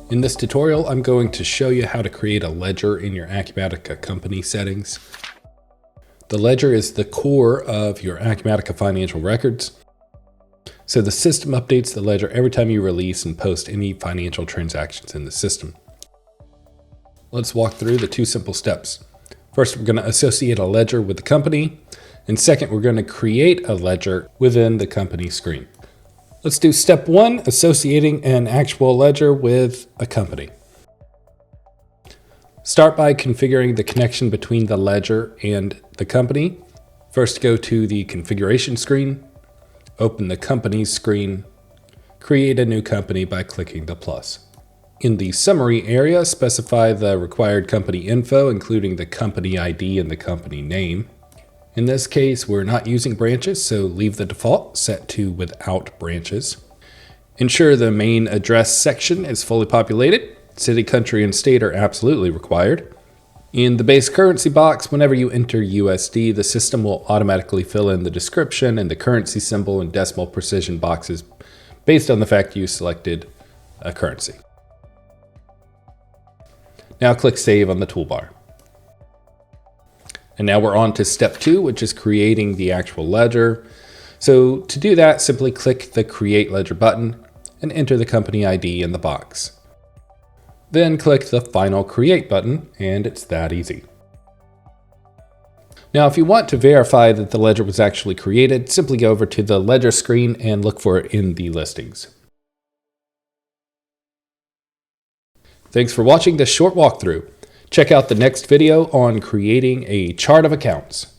In this tutorial, I'm going to show you how to create a ledger in your Acumatica company settings. The ledger is the core of your Acumatica financial records. So the system updates the ledger every time you release and post any financial transactions in the system. Let's walk through the two simple steps. First, we're going to associate a ledger with the company. And second, we're going to create a ledger within the company screen. Let's do step one, associating an actual ledger with a company. Start by configuring the connection between the ledger and the company. First, go to the configuration screen, open the company's screen, create a new company by clicking the plus. In the summary area, specify the required company info, including the company ID and the company name. In this case, we're not using branches, so leave the default set to without branches. Ensure the main address section is fully populated. City, country, and state are absolutely required. In the base currency box, whenever you enter USD, the system will automatically fill in the description and the currency symbol and decimal precision boxes based on the fact you selected a currency. Now click Save on the toolbar. And now we're on to step two, which is creating the actual ledger. So to do that, simply click the Create Ledger button and enter the company ID in the box. Then click the final Create button, and it's that easy. Now, if you want to verify that the ledger was actually created, simply go over to the ledger screen and look for it in the listings. Thanks for watching this short walkthrough. Check out the next video on creating a chart of accounts.